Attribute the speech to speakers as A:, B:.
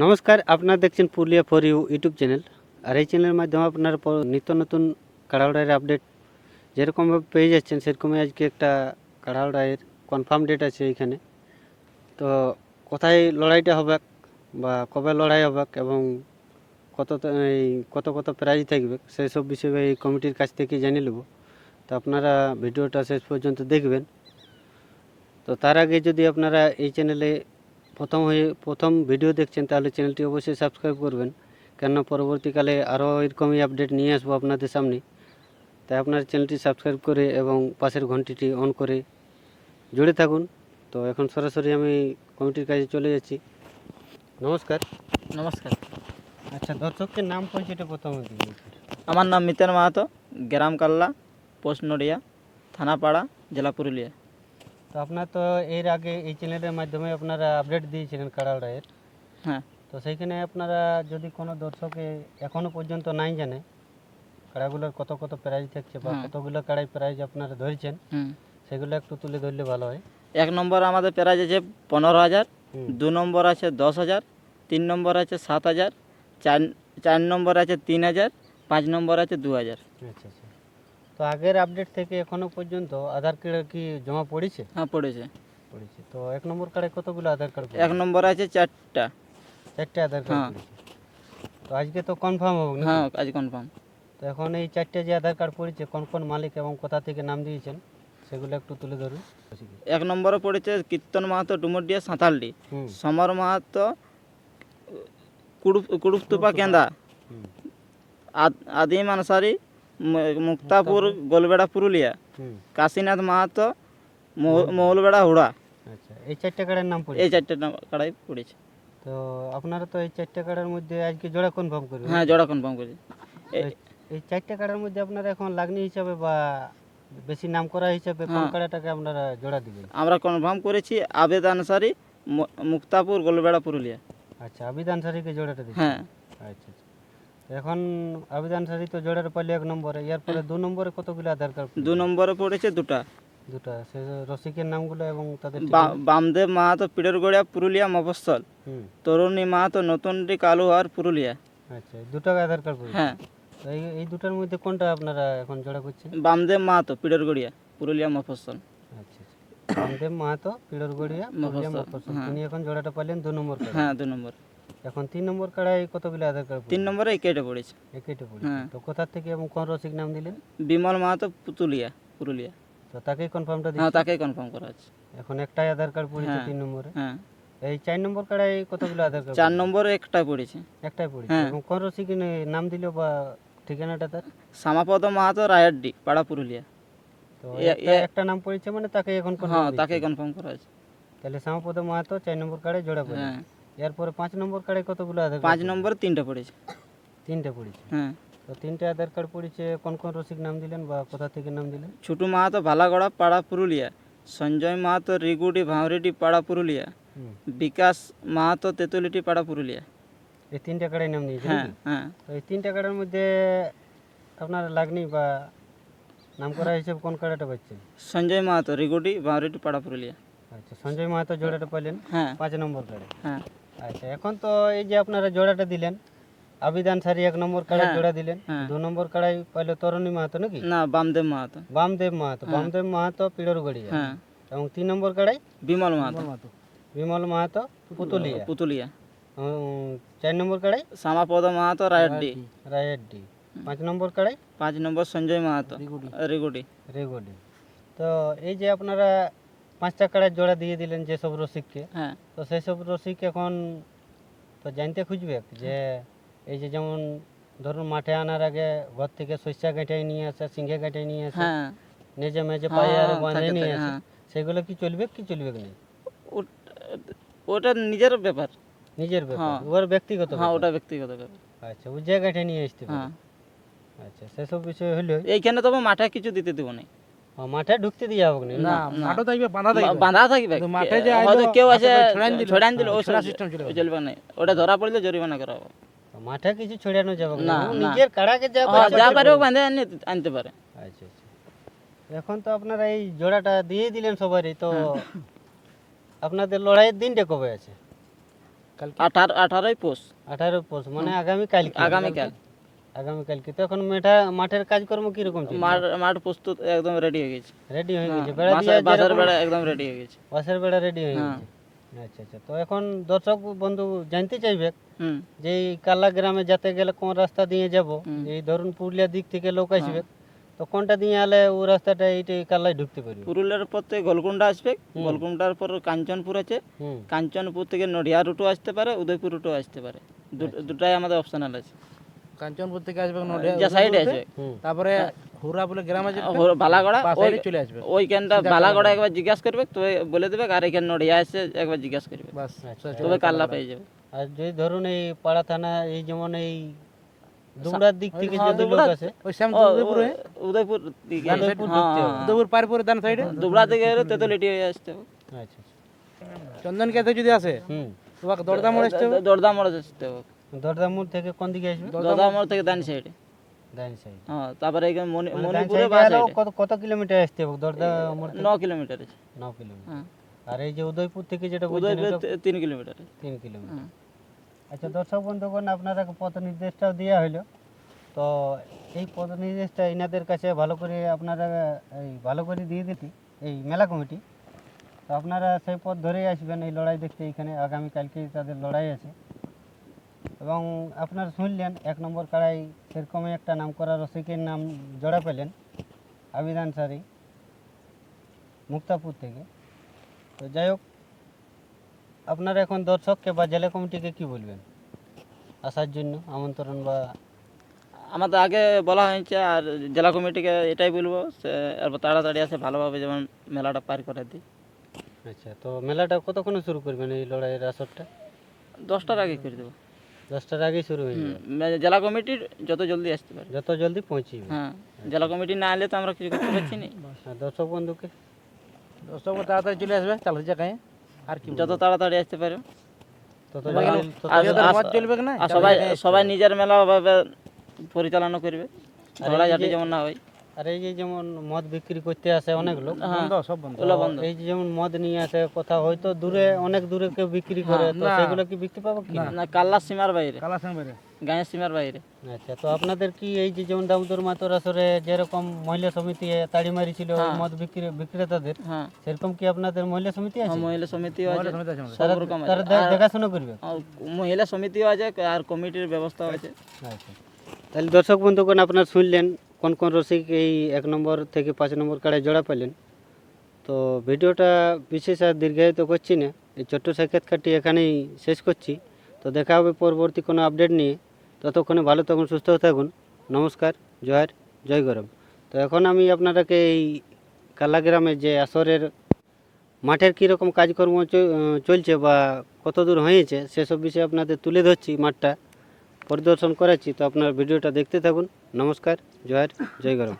A: নমস্কার, আপনারা দেখছেন Purulia for you YouTube channel. আর এই চ্যানেলের মাধ্যমে আপনারা নিত্য নতুন কাড়াউড়াইয়ের আপডেট যেরকমভাবে পেয়ে যাচ্ছেন, সেরকমই আজকে একটা কাড়াউড়াইয়ের কনফার্ম ডেট আছে এইখানে। তো কোথায় লড়াইটা হবে বা কবে লড়াই হবে এবং কত কত প্রাইজ থাকবে সেই সব বিষয়ে এই কমিটির কাছ থেকে জেনে নেব। তো আপনারা ভিডিওটা শেষ পর্যন্ত দেখবেন। তো তার আগে যদি আপনারা এই চ্যানেলে প্রথম ভিডিও দেখছেন, তাহলে চ্যানেলটি অবশ্যই সাবস্ক্রাইব করবেন, কেননা পরবর্তীকালে আরও এরকমই আপডেট নিয়ে আসবো আপনাদের সামনে। তাই আপনার চ্যানেলটি সাবস্ক্রাইব করে এবং পাশের ঘন্টিটি অন করে জুড়ে থাকুন। তো এখন সরাসরি আমি কমিটির কাছে চলে যাচ্ছি। নমস্কার।
B: নমস্কার,
A: আচ্ছা, দর্শকের নাম পরিচয়টা প্রথমে দিন।
B: আমার নাম মিতেন মাহাতো, গ্রাম কাল্লা, পোস্ট নড়িয়া, থানাপাড়া, জেলা পুরুলিয়া।
A: তো আপনার তো এর আগে এই চ্যানেলের মাধ্যমে আপনারা আপডেট দিয়েছিলেন কাড়াউড়াইয়ের।
B: হ্যাঁ,
A: তো সেইখানে আপনারা যদি কোনো দর্শকে এখনও পর্যন্ত নাই জানে কাড়াগুলোর কত কত প্রাইজ থাকছে বা কতগুলো কাড়াই প্রাইজ আপনারা ধরেছেন, সেগুলো একটু তুলে ধরলে ভালো হয়।
B: 1 নম্বর আমাদের প্রাইজ আছে 15,000,
A: হুম।
B: 2 নম্বর আছে 10,000, 3 নম্বর আছে 7,000, 4 নম্বর আছে 3,000, 5 নম্বর আছে 2,000।
A: আচ্ছা আচ্ছা। তো আগের আপডেট থেকে এখনো পর্যন্ত আধার কার্ড কি জমা পড়েছে?
B: হ্যাঁ, পড়েছে।
A: পড়েছে। তো 1 নম্বর কার্ডে কতগুলো আধার কার্ড?
B: 1 নম্বর আছে 4টা।
A: 4টে আধার কার্ড পড়েছে। তো আজকে তো কনফার্ম হবে না?
B: হ্যাঁ, আজ কনফার্ম।
A: তো এখন এই 4টে যে আধার কার্ড পড়েছে, কোন কোন মালিক এবং কোথা থেকে নাম দিয়েছেন সেগুলো একটু তুলে ধরুন।
B: 1 নম্বরে পড়েছে কীর্তন মাহাতো, ডুমুরডিয়া, সাঁতালডি,
A: হুম।
B: সমর মাহাতো, কুড়ুপতুপা, কেন্দা,
A: হুম।
B: আদিম আনসারি, মুক্তাপুর, গোলবেড়া, পুরুলিয়া,
A: হুম।
B: কাশীনাথ মাহাতো, মৌলবেড়া, হুড়া।
A: আচ্ছা, এই 4টে কার্ডের নাম
B: এই
A: পড়েছে।
B: 4টে কাড়াই পড়েছে।
A: তো আপনারা তো এই 4টে কার্ডের মধ্যে আজকে জোড়া কনফার্ম করবেন?
B: হ্যাঁ, জোড়া কনফার্ম করেছি।
A: এই 4টে কার্ডের মধ্যে আপনারা এখন লাগনি হিসাবে বা বেশি নাম করা হিসাবে কোন কার্ডটাকে আপনারা জোড়া দিবেন?
B: আমরা কনফার্ম করেছি আবেদ আনসারি, মুক্তাপুর, গোলবেড়া, পুরুলিয়া।
A: আচ্ছা, আবিদ আনসারিকে জোড়াটা দিচ্ছেন।
B: হ্যাঁ,
A: আচ্ছা আচ্ছা। তো এখন আবিদ আনসারি তো জোড়াটা পাইলে 1 নম্বরে, এরপরে 2 নম্বরে কতগুলো আধার কার্ড?
B: 2 নম্বরে পড়েছে দুটা।
A: সে রসিকের নামগুলো এবং তাদের
B: বামদেব মাহাতো, পিড়রগড়িয়া, পুরুলিয়া মফস্বল,
A: হুম।
B: তরুণী মাহাতো, নতুনডি, কালুহার, পুরুলিয়া।
A: আচ্ছা, এই দুটো আধার কার্ড পড়েছে।
B: হ্যাঁ,
A: তো এই দুটার মধ্যে কোনটা আপনারা এখন জোড়া করছেন?
B: বামদেব মাহাতো, পিড়রগড়িয়া, পুরুলিয়া মফস্বল।
A: আচ্ছা আচ্ছা। রামদেব মাহাতো, পিড়রগড়িয়া, পুরুলিয়া মফস্বল। তিনি এখন জোড়াটা পাইলেন 2 নম্বর কার্ড।
B: হ্যাঁ, 2 নম্বর।
A: এখন 3 নম্বর কার্ডে কতগুলো আধার কার্ড?
B: 3 নম্বরে একেটে পড়েছে।
A: একেটে পড়েছে। তো কোথা থেকে এবং কোন রসিক নাম দিলেন?
B: বিমল মাহাতো, পুতুলিয়া, পুরুলিয়া।
A: তো তাকেই কনফার্মটা
B: হ্যাঁ,
A: দিচ্ছেন।
B: তাকেই কনফার্ম করা আছে।
A: এখন একটাই আধার কার্ড পড়েছে 3 নম্বরে।
B: হ্যাঁ,
A: এই 4 নম্বর কার্ডে কতগুলো আধার কার্ড?
B: 4 নম্বরে একটা পড়েছে।
A: একটাই পড়েছে। এবং কোন রসিক নাম দিল বা ঠিকানাটা তার?
B: শ্যামাপদ মাহাতো, রায়ারডি, পাড়া, পুরুলিয়া।
A: তো একটা নাম পড়েছে মানে তাকে এখন
B: হ্যাঁ, তাকেই কনফার্ম করা আছে।
A: তাহলে শ্যামাপদ মাহাতো 4 নম্বর কার্ডে জোড়া পড়েছে।
B: হ্যাঁ,
A: এরপরে 5 নম্বর কার্ডে কতগুলো আধার কার্ড?
B: 5 নম্বরে 3টা পড়েছে।
A: 3টে পড়েছে।
B: হ্যাঁ,
A: তো 3টে আধার কার্ড পড়েছে, কোন কোন রসিক নাম দিলেন বা কোথা থেকে নাম দিলেন?
B: ছুটু মাহাতো, ভালাগড়া, পাড়া, পুরুলিয়া, সঞ্জয় মাহাতো, রিগুডি, ভাঁওরিডি, পাড়া, পুরুলিয়া, বিকাশ মাহাতো, তেতুলিটি, পাড়া, পুরুলিয়া।
A: এই 3টে কার্ডে নাম দিয়েছে।
B: হ্যাঁ, হ্যাঁ,
A: তো এই 3টে কার্ডের মধ্যে আপনার লাগনি বা নাম করা হিসেবে কোন কার্ডটা পাচ্ছেন?
B: সঞ্জয় মাহাতো, রিগুডি, ভাঁওরিডি, পাড়া, পুরুলিয়া।
A: আচ্ছা, সঞ্জয় মাহাতো জোড়াটা পাইলেন।
B: হ্যাঁ,
A: 5 নম্বর কার্ডে।
B: হ্যাঁ,
A: আচ্ছা, এখন তো এই যে আপনারা জোড়াটা দিলেন, আবিদ আনসারি 1 নম্বর কার্ডে জোড়া দিলেন। 2 নম্বর কার্ডে পাইলো তরুণী মাহাতো নাকি?
B: না, বামদেব মাহাতো।
A: বামদেব মাহাতো। বামদেব মাহাতো পিড়রগড়িয়া।
B: হ্যাঁ,
A: এবং 3 নম্বর কার্ডে
B: বিমল মাহাতো,
A: বিমল মাহাতো পুতুলিয়া।
B: পুতুলিয়া।
A: 4 নম্বর কার্ডে
B: শ্যামাপদ মাহাতো, রায়ারডি।
A: রায়েরডি। 5 নম্বর কার্ডে
B: 5 নম্বর সঞ্জয় মাহাতো, রিগুডি।
A: রেগোডি। তো এই যে আপনারা 5টা কার্ডের জোড়া দিয়ে দিলেন যেসব রসিককে,
B: হ্যাঁ,
A: তো সেই সব রসিক এখন তো জানতে খুঁজবে যে এই যে যেমন ধরুন মাঠে আনার আগে ঘর থেকে শস্যা গাঁটাই নিয়ে আসে, সিংহে গাঁটাই নিয়ে আসে,
B: হ্যাঁ,
A: নেজে মেজে পায়ে আর বাঁধে
B: থাকে,
A: নিয়ে
B: থাকে,
A: আসে,
B: হ্যাঁ।
A: সেগুলো কি চলবে না?
B: ওটা নিজের ব্যাপার।
A: নিজের ব্যাপার, ওর ব্যক্তিগত
B: হ্যাঁ,
A: ব্যাপার।
B: ওটা ব্যক্তিগত ব্যাপার।
A: আচ্ছা, ও যে গাঁটে নিয়ে আসতে পারে।
B: হ্যাঁ,
A: আচ্ছা, সেসব বিষয় হলো
B: এইখানে তবে মাঠে কিছু দিতে দেবো না।
A: মাঠে ঢুকতে দিয়ে যাবো না।
B: না,
C: মাঠও থাকবে, বাঁধা থাকবে।
B: বাঁধা থাকবে।
C: মাঠে যে
B: হয়তো কেউ আছে
C: ছড়ান
B: দিল, ও
C: সিস্টেম
B: চলবে না। ওটা ধরা পড়লে জরিমানা করা হবে।
A: মাঠে কিছু ছড়ানো যাবে
B: না,
A: না, ও
B: না।
A: নিজের কাড়াকে যা
B: যা পারে ও বাঁধে আনতে পারে।
A: আচ্ছা আচ্ছা। এখন তো আপনারা এই জোড়াটা দিয়ে দিলেন সবারই, তো আপনাদের লড়াইয়ের দিনটা কবে আছে?
C: কালকে
B: 18ই পৌষ
A: 18 পৌষ মানে আগামীকালকে।
B: আগামীকাল।
A: আগামীকালকে তো এখন মাঠের কাজকর্ম কিরকম চলছে?
B: মাঠ প্রস্তুত একদম রেডি হয়ে গেছে।
A: রেডি হয়ে
B: হ্যাঁ,
A: গেছে, বেড়া দিয়ে
B: বাঁশের বেড়া একদম রেডি হয়ে গেছে।
A: বাসের বেড়া রেডি হয়ে
B: হ্যাঁ।
A: গেছে। আচ্ছা আচ্ছা, তো এখন দর্শক বন্ধু জানতে চাইবে
B: হুম
A: যে এই কাল্লা গ্রামে যেতে গেলে কোন রাস্তা দিয়ে যাব?
B: হুম।
A: এই ধরুন পুরুলিয়ার দিক থেকে লোক আসবে, তো কোনটা দিয়ে আলে ও রাস্তাটা এইটাই কাল্লায় ঢুকতে পারবে?
B: পুরুলিয়ার পর থেকে গোলকুন্ডা আসবে, গোলকুন্ডার পর কাঞ্চনপুর আছে,
A: হুম।
B: কাঞ্চনপুর থেকে নডিয়া রুটও আসতে পারে, উদয়পুর রুটও আসতে পারে। দুটাই আমাদের অপশনাল আছে।
C: কাঞ্চনপুর থেকে আসবে নডিয়া
B: যা সাইডে আসবে
A: হুম।
C: তারপরে হুরা বলে গ্রাম আছে
B: বালাগড়া,
C: বাস সাইডে চলে আসবে।
B: ওইখানটা বালাগড়া একবার জিজ্ঞাসা করবে তো বলে দেবে, আর এখানে নডিয়া এসে একবার জিজ্ঞাসা করবে,
C: বাস
B: তবে কাল্লা পেয়ে যাবে।
A: আর যদি ধরুন এই পাড়া থানা এই যেমন এই দুমড়ার দিক থেকে যদি লোক আসে,
C: ওই শ্যাম উদয়পুর হয়ে
B: উদয়পুর দিকে
A: উদয়পুর ঢুকতে হবে।
C: উদয়পুর পার পরে ডান সাইডে
B: দুবড়া থেকে এলে তেতুলিটি হয়ে আসতে হবে।
A: আচ্ছা আচ্ছা।
C: চন্দন খেতে যদি আসে
A: হুম।
C: তোমাকে দরদাম মোড় আসতে হবে।
B: দরদাম মোড়ে আসতে হবে।
A: দরদামুর থেকে কোন দিকে আসবে?
B: দরদাম মোড় থেকে ডান সাইডে।
A: ডান সাইড।
B: হ্যাঁ, তারপরে এখানে
A: মানে ডান
B: মণিপুরে
A: সাইডে
B: বাস
A: আলো
B: সাইডে
A: কত কত কিলোমিটার আসতে হবে দরদামুর থেকে?
B: 9 কিলোমিটার আছে।
A: 9 কিলোমিটার।
B: হ্যাঁ,
A: আর এই যে উদয়পুর থেকে যেটা বলছেন
B: উদয়পুর
A: এটা
B: 3 কিলোমিটার আছে।
A: 3 কিলোমিটার।
B: হ্যাঁ।
A: আচ্ছা দর্শক বন্ধুগণ, আপনারা পথ নির্দেশটাও দেওয়া হলো, তো এই পথ নির্দেশটা এনাদের কাছে ভালো করে আপনারা ভালো করে দিয়ে দিতি এই মেলা কমিটি, তো আপনারা সেই পথ ধরেই আসবেন এই লড়াই দেখতে। এইখানে আগামীকালকে তাদের লড়াই আছে, এবং আপনারা শুনলেন 1 নম্বর কাড়াই সেরকমই একটা নাম করা রসিকের নাম জোড়া পেলেন আবিদ আনসারি মুক্তাপুর থেকে। তো যাই হোক, আপনারা এখন দর্শককে বা জেলা কমিটিকে কি বলবেন আসার জন্য আমন্ত্রণ? বা
B: আমাদের আগে বলা হয়েছে, আর জেলা কমিটিকে এটাই বলবো এরপর তাড়াতাড়ি আসে ভালোভাবে যেমন মেলাটা পার করে দিই।
A: আচ্ছা, তো মেলাটা কতক্ষণে শুরু করবেন এই লড়াইয়ের আসরটা?
B: 10টার আগে করে দেবো।
A: 10টার আগেই শুরু হয়ে যাবে,
B: জেলা কমিটির যত জলদি আসতে পারে।
A: যত জলদি পৌঁছিবে।
B: হ্যাঁ, জেলা কমিটি না এলে তো আমরা কিছু করতে পারছি না।
A: আর দর্শক বন্ধুকে
C: দশটা তাড়াতাড়ি চলে আসবে, চালাতে জায়গায় আর কি
B: যত তাড়াতাড়ি আসতে পারে।
A: তত
B: আর-
C: মত চলবে না।
B: আর সবাই নিজের মেলা ভাবে পরিচালনা করবে, ঝগড়াঝাটি যেমন না হয়।
A: আর এই যে যেমন মদ বিক্রি করতে আসে অনেক লোক,
B: হ্যাঁ,
C: বন্ধ সব বন্ধ।
B: ওগুলো বন্ধ।
A: এই যে যেমন মদ নিয়ে আসে কথা হয়তো দূরে অনেক দূরে কেউ বিক্রি করে, তো
C: না।
A: সেগুলো কি বিক্রি পাবো কি?
B: না, কাল্লার সীমার বাইরে,
C: কালা সঙ্গে বাইরে
B: গাঁয়ের সীমার বাইরে।
A: আচ্ছা, তো আপনাদের কি এই যে যেমন দামোদর মাতর আসরে যেরকম মহিলা সমিতি তাড়ি মারিছিল ওই মদ বিক্রেতাদের,
B: হ্যাঁ,
A: সেরকম কি আপনাদের মহিলা সমিতি আছে?
B: মহিলা সমিতিও আছে,
C: সমিতি আছে আমাদের।
B: সব রকম আছে।
A: তারা দেখাশোনা করবে?
B: আর মহিলা সমিতিও আছে আর কমিটির ব্যবস্থাও আছে।
A: আচ্ছা, তাহলে দর্শক বন্ধুগণ, আপনারা শুনলেন কোন কোন রসিক এই 1 নম্বর থেকে 5 নম্বর কাড়ায় জোড়া পেলেন। তো ভিডিওটা বিশেষ আর দীর্ঘায়িত করছি না, এই ছোট্ট সাক্ষাৎকারটি এখানেই শেষ করছি। তো দেখা হবে পরবর্তী কোনো আপডেট নিয়ে, ততক্ষণে ভালো থাকুন, সুস্থ থাকুন। নমস্কার, জয়, জয় গরম। তো এখন আমি আপনাদেরকে এই কাল্লাগ্রামে যে আসরের মাঠের কীরকম কাজকর্ম চলছে বা কত দূর হয়েছে সেসব বিষয়ে আপনাদের তুলে ধরছি, মাঠটা পরিদর্শন করাচ্ছি। তো আপনার ভিডিওটা দেখতে থাকুন। নমস্কার, জয়, জয় গরম।